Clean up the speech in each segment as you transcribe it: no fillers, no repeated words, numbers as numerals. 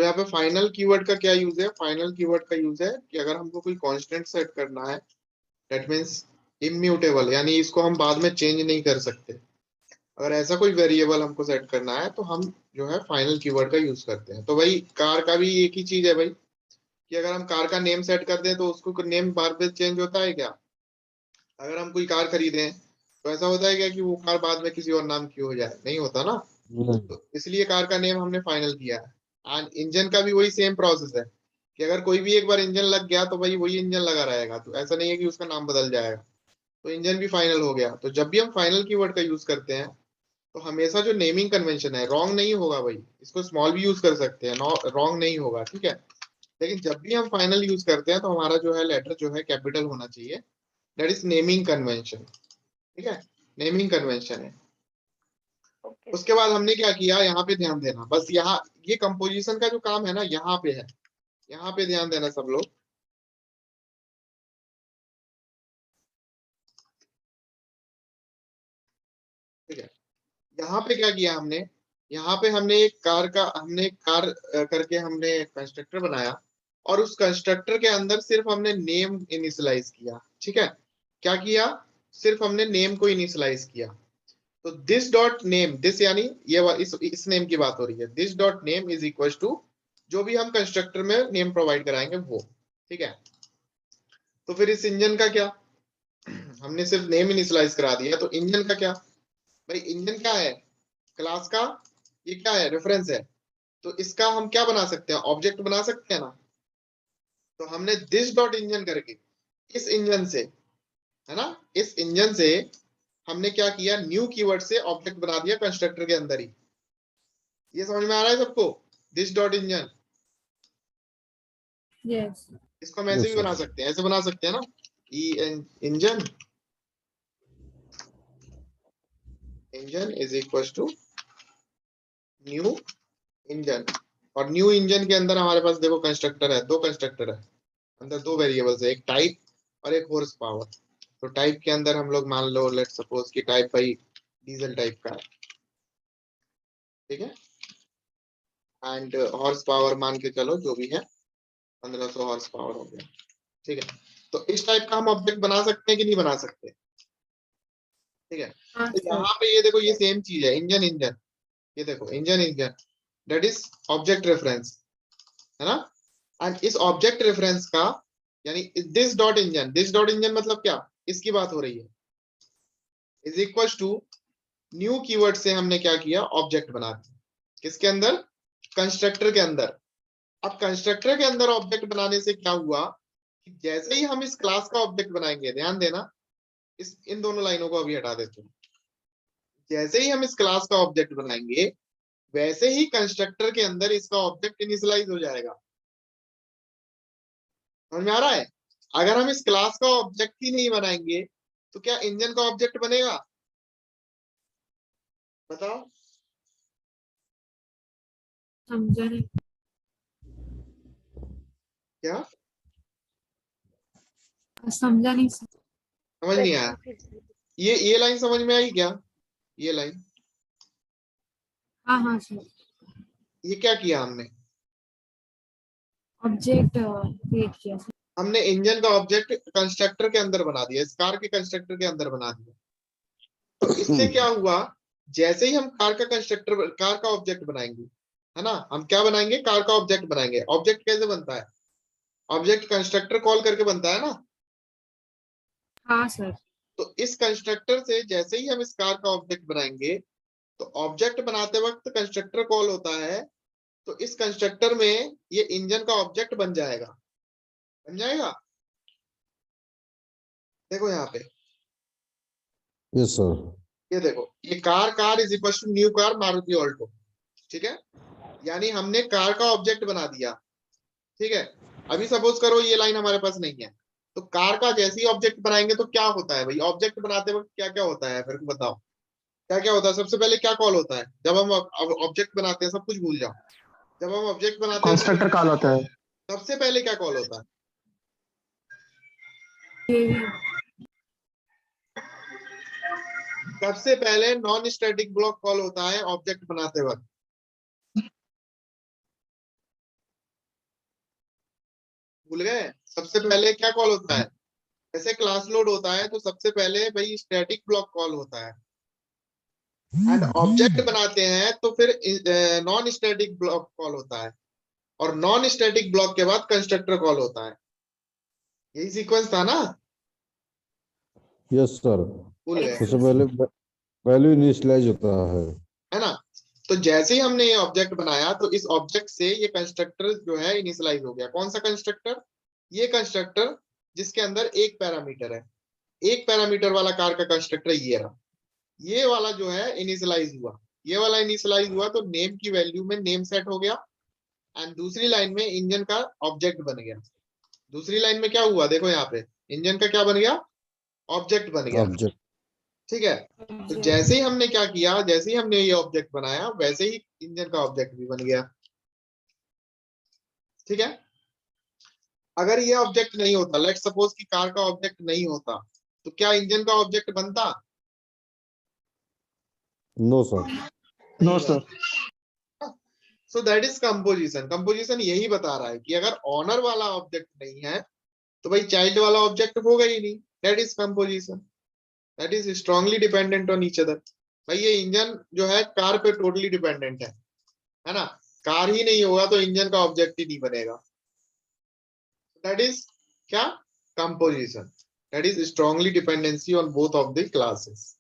तो यहाँ पे फाइनल कीवर्ड का क्या यूज है? फाइनल कीवर्ड का यूज है कि अगर हमको कोई कांस्टेंट सेट करना है, दैट मीन्स इम्यूटेबल, यानी इसको हम बाद में चेंज नहीं कर सकते, अगर ऐसा कोई वेरिएबल हमको सेट करना है तो हम जो है फाइनल कीवर्ड का यूज करते हैं। तो भाई कार का भी एक ही चीज है भाई, कि अगर हम कार का नेम सेट करते हैं तो उसको नेम बार बार चेंज होता है क्या? अगर हम कोई कार खरीदे हैं तो ऐसा होता है क्या कि वो कार बाद में किसी और नाम की हो जाए? नहीं होता ना। नहीं। तो इसलिए कार का नेम हमने फाइनल किया है। एंड इंजन का भी वही सेम प्रोसेस है, कि अगर कोई भी एक बार इंजन लग गया तो भाई वही इंजन लगा रहेगा, तो ऐसा नहीं है कि उसका नाम बदल जाएगा। तो इंजन भी फाइनल हो गया। तो जब भी हम फाइनल कीवर्ड का यूज करते हैं तो हमेशा जो नेमिंग कन्वेंशन है रॉन्ग नहीं होगा भाई, इसको स्मॉल भी यूज कर सकते हैं, रॉन्ग नहीं होगा, ठीक है। लेकिन जब भी हम फाइनल यूज करते हैं तो हमारा जो है लेटर जो है कैपिटल होना चाहिए, दैट इज नेमिंग कन्वेंशन, ठीक है, नेमिंग कन्वेंशन है। ओके उसके बाद हमने क्या किया, यहाँ पे ध्यान देना बस, यहाँ ये कंपोजिशन का जो काम है ना यहाँ पे है, यहाँ पे ध्यान देना सब लोग। ठीक है, यहाँ पे क्या किया हमने, यहाँ पे हमने एक कार करके हमने कंस्ट्रक्टर बनाया, और उस कंस्ट्रक्टर के अंदर सिर्फ हमने नेम इनिशियलाइज किया, ठीक है। क्या किया? सिर्फ हमने नेम को इनिशियलाइज किया। तो दिस डॉट नेम, दिस यानी इस नेम की बात हो रही है, this dot name is equal to जो भी हम कंस्ट्रक्टर में नेम प्रोवाइड कराएंगे वो, ठीक है। तो फिर इस इंजन का क्या, हमने सिर्फ नेम इनिशियलाइज करा दिया, तो इंजन का क्या? भाई इंजन क्या है? क्लास का ये क्या है? रेफरेंस है। तो इसका हम क्या बना सकते हैं? ऑब्जेक्ट बना सकते हैं ना। तो हमने दिस डॉट इंजन करके इस इंजन से, है ना, इस इंजन से हमने क्या किया, न्यू कीवर्ड से ऑब्जेक्ट बना दिया कंस्ट्रक्टर के अंदर ही। ये समझ में आ रहा है सबको? दिस डॉट इंजन, यस इसको हम ऐसे भी बना सकते हैं, ऐसे बना सकते हैं ना, engine, engine is equal to new engine. और न्यू इंजन के अंदर हमारे पास देखो कंस्ट्रक्टर है, दो कंस्ट्रक्टर है, अंदर दो वेरिएबल्स है, एक टाइप और एक हॉर्स पावर। तो टाइप के अंदर हम लोग मान लो लेट सपोज कि टाइप भाई डीजल टाइप का है, ठीक है। एंड हॉर्स पावर मान के चलो जो भी है 1500 हॉर्स पावर हो गया, ठीक है। तो इस टाइप का हम ऑब्जेक्ट बना सकते हैं कि नहीं बना सकते? ठीक है। हाँ तो सर यहाँ पे ये देखो ये सेम चीज है, इंजन इंजन, ये देखो engine engine, that is object reference, है ना। एंड इस ऑब्जेक्ट रेफरेंस का यानी this dot engine, this dot engine मतलब क्या, इसकी बात हो रही है, is equal to new keyword से हमने क्या किया, ऑब्जेक्ट बना दिया, किसके अंदर, कंस्ट्रक्टर के अंदर। अब कंस्ट्रक्टर के अंदर ऑब्जेक्ट बनाने से क्या हुआ कि जैसे ही हम इस क्लास का ऑब्जेक्ट बनाएंगे, ध्यान देना, इस इन दोनों लाइनों को अभी हटा देते हैं, जैसे ही हम इस क्लास का ऑब्जेक्ट बनाएंगे वैसे ही कंस्ट्रक्टर के अंदर इसका ऑब्जेक्ट इनिशियलाइज हो जाएगा। समझ में आ रहा है? अगर हम इस क्लास का ऑब्जेक्ट ही नहीं बनाएंगे तो क्या इंजन का ऑब्जेक्ट बनेगा? बताओ। समझा नहीं क्या समझा नहीं सर समझ नहीं आया? फिर से ये लाइन समझ में आई क्या? ये लाइन, हाँ हाँ सर ये क्या किया हमने, ऑब्जेक्ट क्रिएट किया सर हमने इंजन का ऑब्जेक्ट कंस्ट्रक्टर के अंदर बना दिया, इस कार के कंस्ट्रक्टर के अंदर बना दिया। तो इससे क्या हुआ, जैसे ही हम कार का ऑब्जेक्ट बनाएंगे, है ना, हम क्या बनाएंगे, कार का ऑब्जेक्ट बनाएंगे। ऑब्जेक्ट कैसे बनता है? ऑब्जेक्ट कंस्ट्रक्टर कॉल करके बनता है ना। हाँ सर तो इस कंस्ट्रक्टर से जैसे ही हम इस कार का ऑब्जेक्ट बनाएंगे तो ऑब्जेक्ट बनाते वक्त कंस्ट्रक्टर कॉल होता है, तो इस कंस्ट्रक्टर में ये इंजन का ऑब्जेक्ट बन जाएगा, बन जाएगा। देखो यहाँ पे, यस सर। ये देखो, ये car is equal to new car Maruti Alto, ठीक है। यानी हमने कार का ऑब्जेक्ट बना दिया, ठीक है। अभी सपोज करो ये लाइन हमारे पास नहीं है, तो कार का जैसे ही ऑब्जेक्ट बनाएंगे तो क्या होता है भाई, ऑब्जेक्ट बनाते वक्त क्या क्या होता है, फिर बताओ क्या क्या होता है? सबसे पहले क्या कॉल होता है जब हम ऑब्जेक्ट बनाते हैं? सब कुछ भूल जाओ, जब हम ऑब्जेक्ट बनाते हैं कंस्ट्रक्टर कॉल होता है। सबसे पहले क्या कॉल होता है? ये सबसे पहले नॉन स्टैटिक ब्लॉक कॉल होता है ऑब्जेक्ट बनाते वक्त। भूल गए? सबसे पहले क्या कॉल होता है? जैसे क्लास लोड होता है तो सबसे पहले भाई स्टैटिक ब्लॉक कॉल होता है, एंड ऑब्जेक्ट बनाते हैं तो फिर नॉन स्टैटिक ब्लॉक कॉल होता है, और नॉन स्टैटिक ब्लॉक के बाद कंस्ट्रक्टर कॉल होता है। यही सीक्वेंस था ना? Yes sir. भूल गए? सबसे पहले वैल्यू इनिशियलाइज होता है ना? तो जैसे ही हमने ये ऑब्जेक्ट बनाया तो इस ऑब्जेक्ट से ये कंस्ट्रक्टर जो है इनिशियलाइज हो गया। कौन सा कंस्ट्रक्टर? ये कंस्ट्रक्टर जिसके अंदर एक पैरामीटर है, एक पैरामीटर वाला कार का कंस्ट्रक्टर ये रहा। ये वाला जो है इनिशियलाइज हुआ, ये वाला इनिशियलाइज हुआ तो नेम की वैल्यू में नेम सेट हो गया, एंड दूसरी लाइन में इंजन का ऑब्जेक्ट बन गया। दूसरी लाइन में क्या हुआ देखो यहाँ पे, इंजन का क्या बन गया? ऑब्जेक्ट बन है गया। ऑब्जेक्ट। ठीक है? तो जैसे ही हमने क्या किया, जैसे ही हमने ये ऑब्जेक्ट बनाया वैसे ही इंजन का ऑब्जेक्ट भी बन गया। ठीक है? अगर ये ऑब्जेक्ट नहीं होता, लेट सपोज कि कार का ऑब्जेक्ट नहीं होता, तो क्या इंजन का ऑब्जेक्ट बनता? No sir. No sir. So that is composition. Composition यही बता रहा है कि अगर ऑनर वाला ऑब्जेक्ट नहीं है तो भाई चाइल्ड वाला ऑब्जेक्ट होगा ही नहीं। That is composition, that is strongly dependent on each other. भाई ये इंजन जो है कार पे टोटली डिपेंडेंट है ना? कार ही नहीं होगा तो इंजन का ऑब्जेक्ट ही नहीं बनेगा। दैट इज क्या? Composition. That is strongly dependency on both of the classes,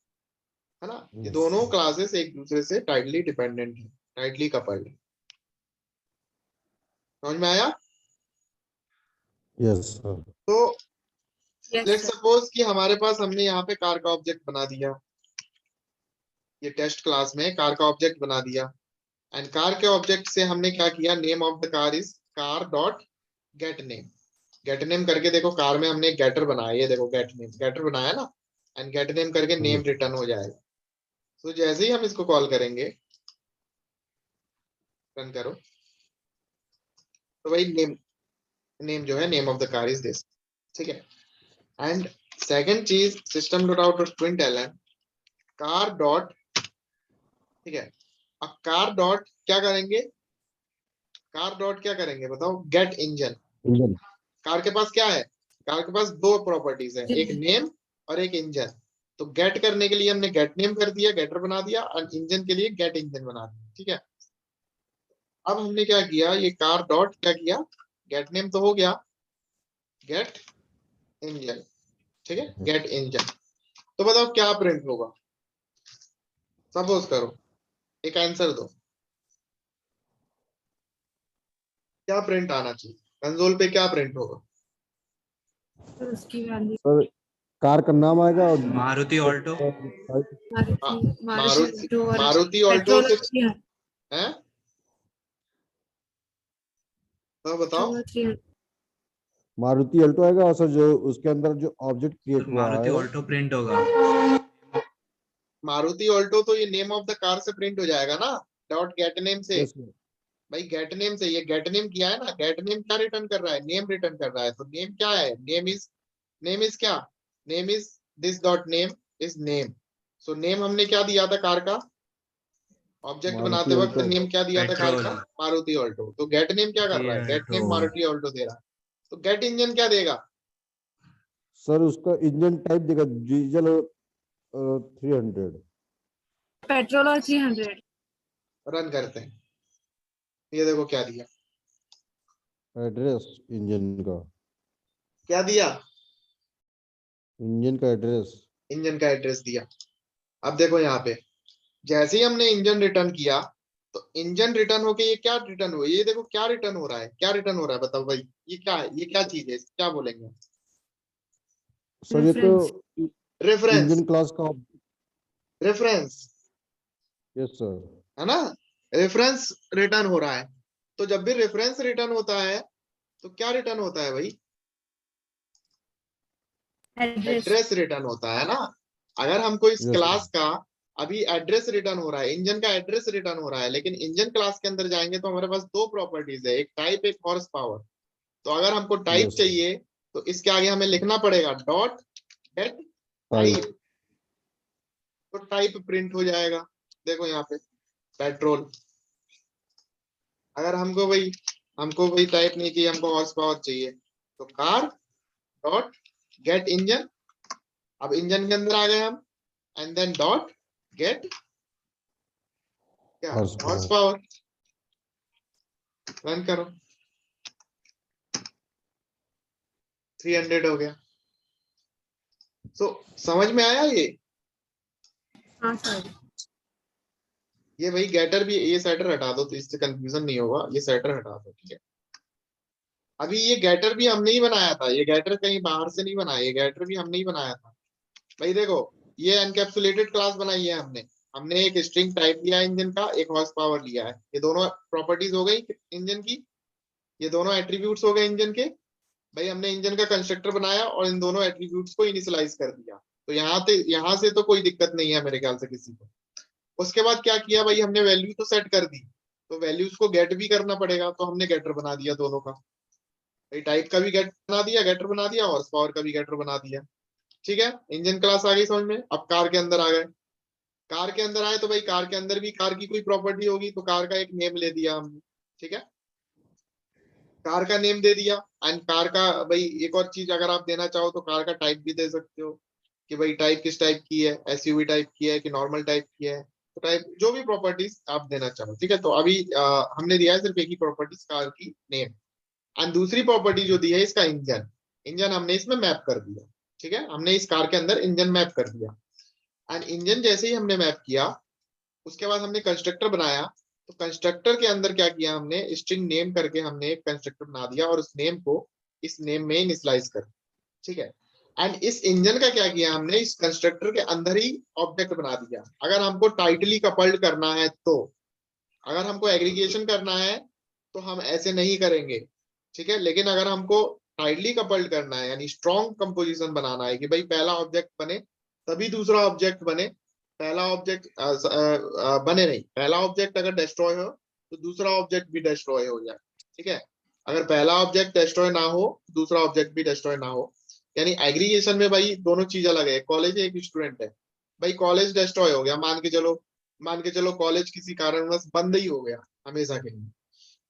है ना? ये दोनों क्लासेस एक दूसरे से टाइटली डिपेंडेंट है, टाइटली कपल्ड है। समझ में आया? Yes sir. तो यस लेट सर। सपोज कि हमारे पास हमने यहाँ पे कार का ऑब्जेक्ट बना दिया, ये टेस्ट क्लास में कार का ऑब्जेक्ट बना दिया, एंड कार के ऑब्जेक्ट से हमने क्या किया, name of the car is car dot gate name. Gate name करके देखो कार में हमने गेटर बनाया, ये देखो गेट नेम, गेटर बनाया ना, एंड गेट नेम करके नेम रिटर्न हो जाएगा। तो जैसे ही हम इसको कॉल करेंगे, रन करो, तो भाई नेम, नेम जो है name of the car is this. ठीक है? एंड सेकंड चीज, system dot out dot println car dot, ठीक है, अब कार डॉट क्या करेंगे, कार डॉट क्या करेंगे बताओ, गेट इंजन। इंजन। कार के पास क्या है? कार के पास दो प्रॉपर्टीज है, एक नेम और एक इंजन। तो गेट करने के लिए हमने गेट नेम कर दिया, गेटर बना दिया, और इंजन के लिए गेट इंजन बना दिया। ठीक है? अब हमने क्या किया, ये कार डॉट क्या किया, गेट नेम तो हो गया, गेट इंजन। ठीक है? Get engine. तो बताओ क्या प्रिंट होगा? सपोज करो, एक आंसर दो, क्या प्रिंट आना चाहिए कंसोल पे, क्या प्रिंट होगा? सर उसकी वैल्यू सर कार का नाम आएगा और मारुति ऑल्टो। मारुति मारुति ऑल्टो और मारुति ऑल्टो पेट्रोल से और 300 है? तो बताओ। और 300 मारुति अल्टो आएगा, और सर जो उसके अंदर जो ऑब्जेक्ट क्रिएट हुआ मारुति है ऑल्टो प्रिंट होगा। मारुति ऑल्टो तो ये नेम ऑफ द कार से प्रिंट हो जाएगा ना, डॉट गेट नेम से। Yes sir. भाई गेट नेम से, ये गेट नेम किया है ना, गेट नेम क्या रिटर्न कर रहा है, नेम रिटर्न कर रहा है। तो नेम क्या है, नेम इज क्या, name is this dot name is name. So name हमने क्या दिया था कार का, ऑब्जेक्ट बनाते मारुति वक्त अल्टो। नेम क्या दिया था कार पेट्रोल। का, मारुति ऑल्टो। तो गेट नेम क्या कर रहा है, get name Alto. Maruti Alto दे रहा है। तो गेट इंजन क्या देगा? सर उसका इंजन टाइप देगा डीजल 300। पेट्रोल और 300 रन करते हैं, ये देखो क्या दिया, एड्रेस इंजन का। क्या दिया, इंजन का एड्रेस। इंजन का एड्रेस दिया। अब देखो यहाँ पे, जैसे ही हमने इंजन रिटर्न किया, तो इंजन रिटर्न होके ये क्या रिटर्न हुआ, ये देखो क्या रिटर्न हो रहा है, क्या रिटर्न हो रहा है बताओ भाई, ये क्या है, ये क्या चीज है, क्या बोलेंगे? सर ये तो रेफरेंस, इंजन क्लास का। Reference, yes sir. है ना? रेफरेंस रिटर्न हो रहा है। तो जब भी रेफरेंस रिटर्न होता है तो क्या रिटर्न होता है भाई, एड्रेस। एड्रेस रिटर्न होता है ना। अगर हमको इस यस क्लास का अभी एड्रेस रिटर्न हो रहा है, इंजन का एड्रेस रिटर्न हो रहा है, लेकिन इंजन क्लास के अंदर जाएंगे तो हमारे पास दो प्रॉपर्टीज है, एक टाइप एक हॉर्स पावर। तो अगर हमको टाइप यस चाहिए तो इसके आगे हमें लिखना पड़ेगा डॉट गेट टाइप। टाइप, तो टाइप प्रिंट हो जाएगा। देखो यहाँ पे पेट्रोल, अगर हमको भाई टाइप नहीं चाहिए, हमको हॉर्स पावर चाहिए, तो कार डॉट गेट इंजन, अब इंजन के अंदर आ गए हम, एंड देन डॉट गेट क्या हॉर्स पावर, रन करो, 300 हो गया। समझ में आया ये? हाँ सर। ये भाई गेटर भी, ये सेटर हटा दो तो इससे कंफ्यूजन नहीं होगा, ये सेटर हटा दो, ठीक है। अभी ये गेटर भी हमने ही बनाया था, ये गेटर कहीं बाहर से नहीं बनाया, ये गेटर भी हमने ही बनाया था भाई। देखो ये एनकैप्सुलेटेड क्लास बनाई है हमने, हमने एक स्ट्रिंग टाइप लिया इंजन का, एक हॉर्स पावर लिया है, ये दोनों प्रॉपर्टीज हो गई इंजन की, ये दोनों एट्रीब्यूट्स हो गए इंजन के। भाई हमने इंजन का कंस्ट्रक्टर बनाया और इन दोनों एट्रीब्यूट्स को इनिशियलाइज कर दिया, तो यहाँ से तो कोई दिक्कत नहीं है मेरे ख्याल से किसी को। उसके बाद क्या किया भाई, हमने वैल्यू तो सेट कर दी, तो वैल्यूज को गेट भी करना पड़ेगा, तो हमने गेटर बना दिया दोनों का, भाई टाइप का भी गेट बना दिया, गेटर बना दिया, हॉर्स पावर का भी गेटर बना दिया, ठीक है। इंजन क्लास आ गई समझ में। अब कार के अंदर आ गए, कार के अंदर आए तो भाई कार के अंदर भी कार की कोई प्रॉपर्टी होगी, तो कार का एक नेम ले दिया हमने, ठीक है, कार का नेम दे दिया। एंड कार का भाई एक और चीज अगर आप देना चाहो तो कार का टाइप भी दे सकते हो, कि भाई टाइप किस टाइप की है, एसयूवी टाइप की है कि नॉर्मल टाइप की है, तो टाइप जो भी प्रॉपर्टीज आप देना चाहो, ठीक है। तो अभी हमने दिया है सिर्फ एक ही प्रॉपर्टीज, कार की नेम, एंड दूसरी प्रॉपर्टी जो दी है इसका इंजन, इंजन हमने इसमें मैप कर दिया, ठीक है, हमने इस कार के अंदर इंजन मैप कर दिया। एंड इंजन जैसे ही हमने मैप किया, उसके बाद हमने कंस्ट्रक्टर बनाया, तो कंस्ट्रक्टर के अंदर क्या किया हमने, स्ट्रिंग नेम करके हमने एक कंस्ट्रक्टर बना दिया और उस नेम को इस नेम में इनिशियलाइज कर, ठीक है। एंड इस इंजन का क्या किया हमने, इस कंस्ट्रक्टर के अंदर ही ऑब्जेक्ट बना दिया। अगर हमको टाइटली कपल्ड करना है तो, अगर हमको एग्रीगेशन करना है तो हम ऐसे नहीं करेंगे, ठीक है। लेकिन अगर हमको टाइटली कपल्ड करना है, यानी स्ट्रॉन्ग कंपोजिशन बनाना है कि भाई पहला ऑब्जेक्ट बने तभी दूसरा ऑब्जेक्ट बने, पहला ऑब्जेक्ट बने नहीं, पहला ऑब्जेक्ट अगर डिस्ट्रॉय हो तो दूसरा ऑब्जेक्ट भी डिस्ट्रॉय हो जाए, ठीक है। अगर पहला ऑब्जेक्ट डिस्ट्रॉय ना हो दूसरा ऑब्जेक्ट भी डिस्ट्रॉय ना हो, यानी एग्रीगेशन में भाई दोनों चीज अलग है। कॉलेज है, एक स्टूडेंट है, भाई कॉलेज डिस्ट्रॉय हो गया, मान के चलो कॉलेज किसी कारणवश बंद ही हो गया हमेशा के लिए,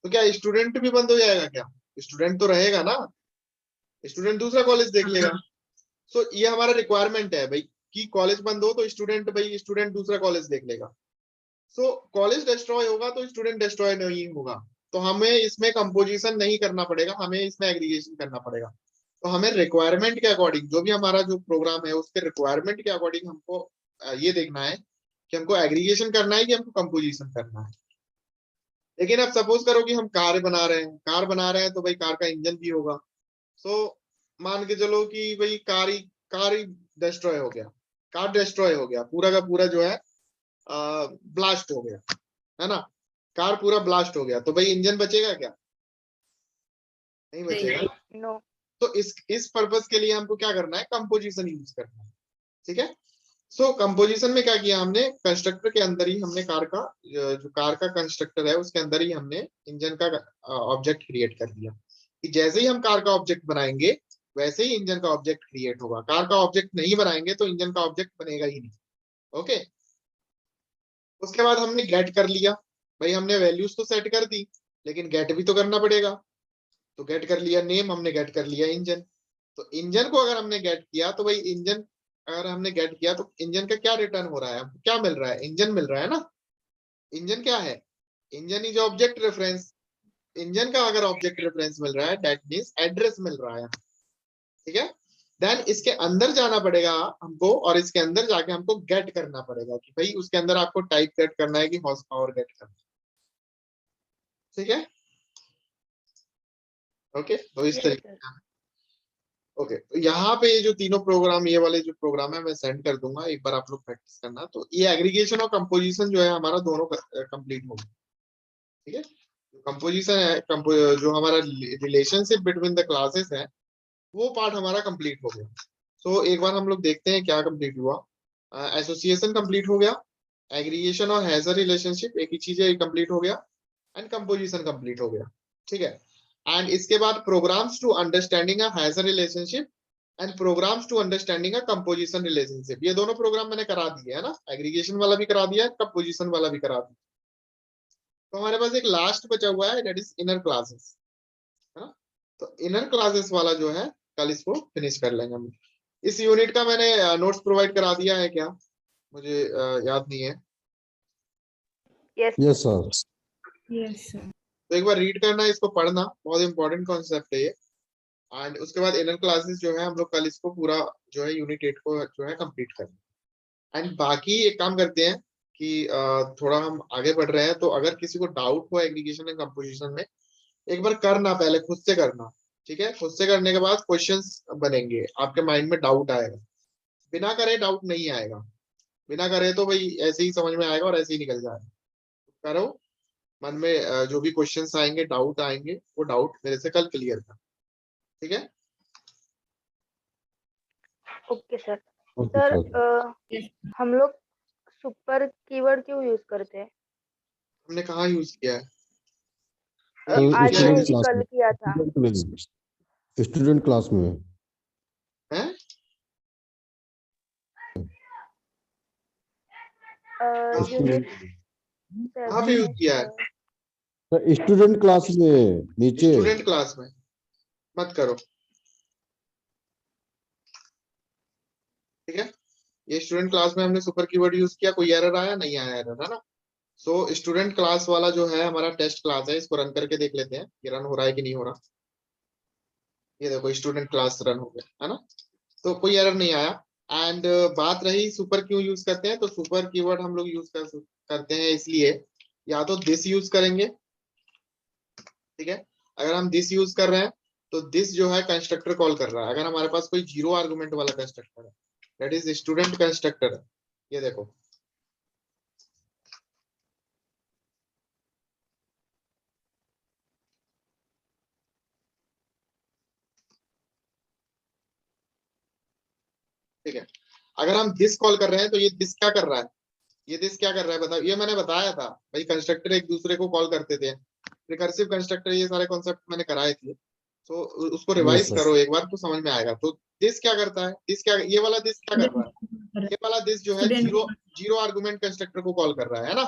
तो क्या स्टूडेंट भी बंद हो जाएगा क्या? स्टूडेंट तो रहेगा ना, स्टूडेंट दूसरा कॉलेज देख लेगा। सो ये हमारा रिक्वायरमेंट है भाई कि कॉलेज बंद हो तो स्टूडेंट दूसरा कॉलेज देख लेगा। सो कॉलेज डिस्ट्रॉय होगा तो स्टूडेंट डिस्ट्रॉय नहीं होगा, तो हमें इसमें कंपोजिशन नहीं करना पड़ेगा, हमें इसमें एग्रीगेशन करना पड़ेगा। तो हमें रिक्वायरमेंट के अकॉर्डिंग, जो भी हमारा जो प्रोग्राम है उसके रिक्वायरमेंट के अकॉर्डिंग हमको ये देखना है कि हमको एग्रीगेशन करना है कि हमको कंपोजिशन करना है। लेकिन अब सपोज करो कि हम कार बना रहे हैं तो भाई कार का इंजन भी होगा। सो मान के चलो कि भाई कार ही डिस्ट्रॉय हो गया, कार डिस्ट्रॉय हो गया, पूरा का पूरा जो है ब्लास्ट हो गया, है ना, कार पूरा ब्लास्ट हो गया, तो भाई इंजन बचेगा क्या? नहीं बचेगा। नो। तो इस पर्पस के लिए हमको क्या करना है, कंपोजिशन यूज करना है, ठीक है। सो कंपोजिशन में क्या किया हमने, कंस्ट्रक्टर के अंदर ही हमने कार का, जो कार का कंस्ट्रक्टर है उसके अंदर ही हमने इंजन का ऑब्जेक्ट क्रिएट कर दिया, कि जैसे ही हम कार का ऑब्जेक्ट बनाएंगे वैसे ही इंजन का ऑब्जेक्ट क्रिएट होगा। कार का ऑब्जेक्ट नहीं बनाएंगे तो इंजन का ऑब्जेक्ट बनेगा ही नहीं, ओके। उसके बाद हमने गेट कर लिया, भाई हमने वैल्यूज तो सेट कर दी लेकिन गेट भी तो करना पड़ेगा, तो गेट कर लिया नेम, हमने गेट कर लिया इंजन। तो इंजन को अगर हमने गेट किया तो भाई इंजन, अगर हमने गेट किया तो इंजन का क्या रिटर्न हो रहा है, हमको क्या मिल रहा है, इंजन मिल रहा है ना। इंजन क्या है, engine is object reference, engine का अगर ऑब्जेक्ट रेफरेंस मिल रहा है दैट मींस एड्रेस मिल रहा है, ठीक है। देन इसके अंदर जाना पड़ेगा हमको, और इसके अंदर जाके हमको गेट करना पड़ेगा कि भाई उसके अंदर आपको टाइप गेट करना है कि हॉर्स पावर गेट करना है, ठीक है, ओके। तो इस तरीके से, ओके। तो यहाँ पे ये जो तीनों प्रोग्राम, ये वाले जो प्रोग्राम है मैं सेंड कर दूंगा, एक बार आप लोग प्रैक्टिस करना। तो ये एग्रीगेशन और कंपोजिशन जो है हमारा दोनों कंप्लीट हो गया, ठीक है। कंपोजिशन है, जो हमारा रिलेशनशिप बिटवीन द क्लासेस है वो पार्ट हमारा कंप्लीट हो गया। सो एक बार हम लोग देखते हैं क्या कंप्लीट हुआ। एसोसिएशन कंप्लीट हो गया, एग्रीगेशन और हैजर रिलेशनशिप एक ही चीज है, कंप्लीट हो गया, एंड कंपोजिशन कंप्लीट हो गया, ठीक है। एंड इसके बाद programs to understanding a has a relationship and programs to understanding a composition relationship, ये दोनों प्रोग्राम मैंने करा दिए है ना, एग्रीगेशन वाला भी करा दिया, कंपोजिशन वाला भी करा दिया। तो हमारे पास एक लास्ट बचा हुआ है दैट इज इनर क्लासेस, है ना। तो इनर क्लासेस वाला जो है कल इसको फिनिश कर लेंगे हम। इस यूनिट का मैंने नोट्स प्रोवाइड करा दिया है क्या, मुझे याद नहीं है। Yes yes sir. Yes, sir. तो एक बार रीड करना, इसको पढ़ना, बहुत इंपॉर्टेंट कॉन्सेप्ट है ये। एंड उसके बाद इनर क्लासेस जो है हम लोग कल इसको पूरा जो है यूनिट 8 को जो है कंप्लीट करेंगे। एंड बाकी एक काम करते हैं कि थोड़ा हम आगे बढ़ रहे हैं, तो अगर किसी को डाउट हो एग्रीगेशन एंड कंपोजिशन में, एक बार करना, पहले खुद से करना, ठीक है। खुद से करने के बाद क्वेश्चंस बनेंगे, आपके माइंड में डाउट आएगा। बिना करे डाउट नहीं आएगा, बिना करे तो भाई ऐसे ही समझ में आएगा और ऐसे ही निकल जाएगा। करो, मन में जो भी क्वेश्चंस आएंगे, डाउट आएंगे, वो डाउट मेरे से कल क्लियर कर, ठीक है। Okay sir. Okay sir sir. Yes. हम लोग सुपर कीवर्ड क्यों यूज करते हैं? हमने कहाँ यूज किया है? कल आज क्या है? नहीं, स्टूडेंट क्लास कल में, किया था। स्टूडेंट क्लास में हैं? यूनिट कहाँ पे यूज किया है? स्टूडेंट क्लास में नीचे। स्टूडेंट क्लास में मत करो, ठीक है। ये स्टूडेंट क्लास में हमने सुपर कीवर्ड यूज किया, कोई एरर आया? नहीं आया एरर, है ना। सो स्टूडेंट क्लास वाला जो है हमारा टेस्ट क्लास है, इसको रन करके देख लेते हैं ये रन हो रहा है कि नहीं हो रहा। ये देखो स्टूडेंट क्लास रन हो गया, है ना। तो कोई एरर नहीं आया। एंड बात रही सुपर क्यों यूज करते हैं, तो सुपर कीवर्ड हम लोग यूज करते हैं इसलिए, या तो दिस यूज करेंगे, ठीक है। अगर हम दिस यूज कर रहे हैं तो दिस जो है कंस्ट्रक्टर कॉल कर रहा है। अगर हमारे पास कोई जीरो आर्गुमेंट वाला कंस्ट्रक्टर है, दैट इज स्टूडेंट कंस्ट्रक्टर है, ये देखो। ठीक है, अगर हम दिस कॉल कर रहे हैं तो ये दिस क्या कर रहा है, ये दिस क्या कर रहा है बताओ। ये मैंने बताया था भाई, कंस्ट्रक्टर एक दूसरे को कॉल करते थे, रिकर्सिव कंस्ट्रक्टर, ये सारे कॉन्सेप्ट मैंने कराए थे। तो उसको रिवाइज सर। करो एक बार तो समझ में आएगा। तो दिस क्या करता है, दिस क्या, ये वाला दिस क्या कर रहा है, ये वाला दिस जो है Student. Zero zero argument constructor को कॉल कर रहा है ना।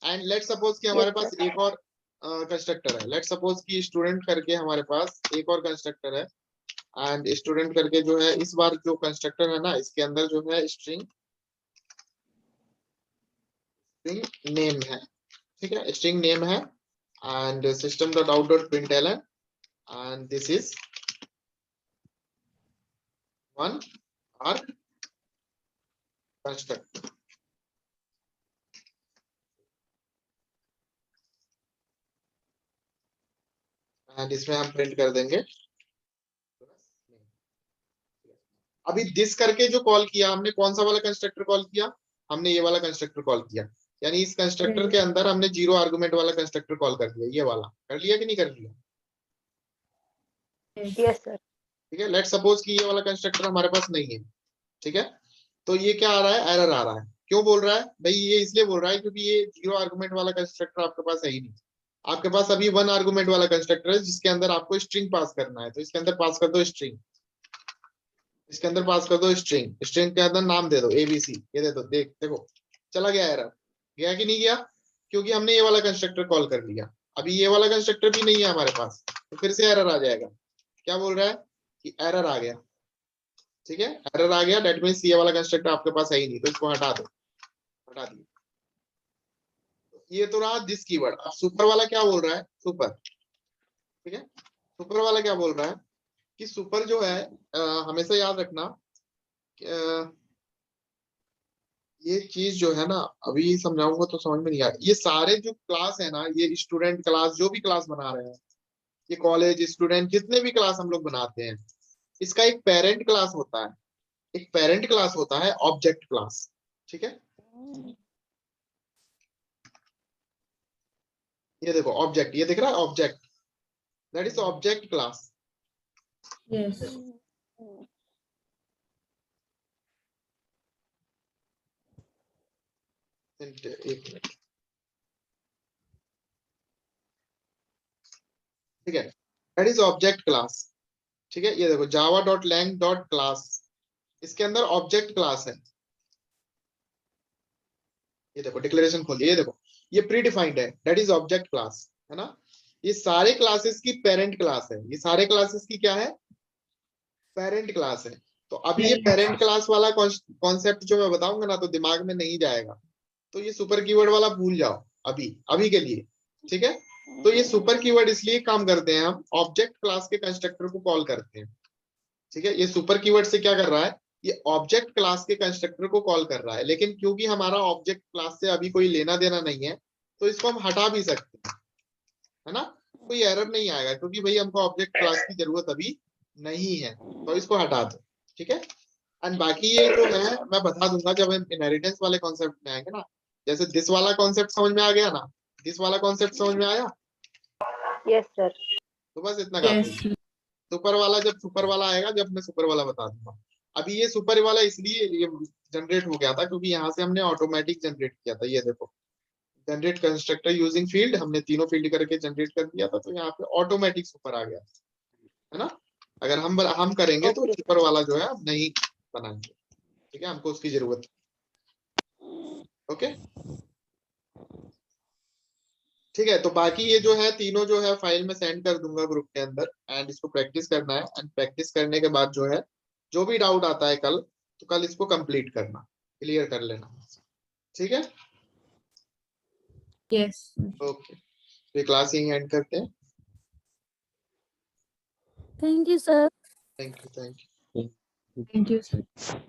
एंड लेट सपोज कि हमारे Yes, पास एक और कंस्ट्रक्टर है, लेट सपोज कि स्टूडेंट करके हमारे पास एक और कंस्ट्रक्टर है। एंड स्टूडेंट करके जो है, इस बार जो कंस्ट्रक्टर है ना, इसके अंदर जो है स्ट्रिंग नेम है, ठीक है, स्ट्रिंग नेम है। And system dot out dot println, and this is one R constructor. एंड इसमें हम प्रिंट कर देंगे। अभी दिस करके जो कॉल किया हमने, कौन सा वाला कंस्ट्रक्टर कॉल किया, हमने ये वाला कंस्ट्रक्टर कॉल किया। यानी इस कंस्ट्रक्टर के अंदर हमने जीरो आर्गुमेंट वाला कंस्ट्रक्टर कॉल कर दिया, ये वाला कर लिया कि नहीं कर लिया। Yes sir. ठीक है, लेट सपोज कि ये वाला कंस्ट्रक्टर हमारे पास नहीं है, ठीक है। तो ये क्या आ रहा है, एरर आ रहा है। क्यों बोल रहा है भाई, ये इसलिए बोल रहा है क्योंकि ये जीरो आर्गुमेंट वाला कंस्ट्रक्टर आपके पास है ही नहीं। आपके पास अभी वन आर्गुमेंट वाला कंस्ट्रक्टर है जिसके अंदर आपको स्ट्रिंग पास करना है। तो इसके अंदर पास कर दो स्ट्रिंग, इसके अंदर पास कर दो स्ट्रिंग, स्ट्रिंग के अंदर नाम दे दो एबीसी, ये दे दो। देखो चला गया एरर, गया कि नहीं गया, क्योंकि हमने ये वाला कंस्ट्रक्टर कॉल कर लिया। अभी ये वाला कंस्ट्रक्टर भी नहीं है हमारे पास, तो फिर से एरर आ जाएगा। क्या बोल रहा है कि एरर आ गया, ठीक है, एरर आ गया, दैट मींस ये वाला कंस्ट्रक्टर आपके पास है ही नहीं, तो इसको हटा दो, हटा दिया। ये तो रहा दिस कीवर्ड। अब सुपर वाला क्या बोल रहा है, सुपर, ठीक है। सुपर वाला क्या बोल रहा है कि सुपर जो है हमेशा याद रखना, ये चीज जो है ना, अभी समझाऊंगा तो समझ में नहीं आया। ये सारे जो क्लास है ना, ये स्टूडेंट क्लास जो भी क्लास बना रहे हैं, ये कॉलेज स्टूडेंट जितने भी क्लास हम लोग बनाते हैं, इसका एक पेरेंट क्लास होता है, एक पेरेंट क्लास होता है ऑब्जेक्ट क्लास, ठीक है। ये देखो ऑब्जेक्ट, ये दिख रहा है object, that is object class. Yes. एक मिनट, ठीक है, दैट इज ऑब्जेक्ट क्लास, ठीक है। ये देखो Java dot lang dot class, इसके अंदर ऑब्जेक्ट क्लास है। ये देखो डिक्लेरेशन खोलिए, ये देखो ये प्री डिफाइंड है, दैट इज ऑब्जेक्ट क्लास, है ना। ये सारे क्लासेस की पेरेंट क्लास है, ये सारे क्लासेस की क्या है, पेरेंट क्लास है। तो अभी ये पेरेंट क्लास वाला कॉन्सेप्ट जो मैं बताऊंगा ना तो दिमाग में नहीं जाएगा, तो ये सुपर कीवर्ड वाला भूल जाओ अभी अभी के लिए, ठीक है। तो ये सुपर कीवर्ड इसलिए काम करते हैं, हम ऑब्जेक्ट क्लास के कंस्ट्रक्टर को कॉल करते हैं, ठीक है। ये सुपर कीवर्ड से क्या कर रहा है, ये ऑब्जेक्ट क्लास के कंस्ट्रक्टर को कॉल कर रहा है, लेकिन क्योंकि हमारा ऑब्जेक्ट क्लास से अभी कोई लेना देना नहीं है तो इसको हम हटा भी सकते हैं, है ना, कोई एरर नहीं आएगा, क्योंकि भाई हमको ऑब्जेक्ट क्लास की जरूरत अभी नहीं है, तो इसको हटा दो, ठीक है। एंड बाकी ये जो है मैं बता दूंगा जब हम इनहेरिटेंस वाले कॉन्सेप्ट में आएंगे ना, जैसे दिस वाला कॉन्सेप्ट समझ में आ गया ना, दिस वाला कॉन्सेप्ट समझ में आया, यस सर। तो बस इतना काफी Yes. है। सुपर वाला जब सुपर वाला आएगा, जब मैं सुपर वाला बता दूंगा। अभी ये सुपर वाला इसलिए ये जनरेट हो गया था क्योंकि यहाँ से हमने ऑटोमेटिक जनरेट किया था, ये देखो जनरेट कंस्ट्रक्टर यूजिंग फील्ड, हमने तीनों फील्ड करके जनरेट कर दिया था, तो यहाँ पे ऑटोमेटिक सुपर आ गया, है ना। अगर हम करेंगे तो Okay. सुपर वाला जो है हम नहीं बनाएंगे, ठीक है, हमको उसकी जरूरत है। ओके ठीक है, तो बाकी ये जो है तीनों जो है फाइल में सेंड कर दूंगा ग्रुप के अंदर, एंड इसको प्रैक्टिस करना है, एंड प्रैक्टिस करने के बाद जो है जो भी डाउट आता है कल, तो कल इसको कंप्लीट करना, क्लियर कर लेना, ठीक है। Yes. ओके, तो क्लास यहीं एंड करते हैं। Thank you, sir. Thank you. Thank you, sir.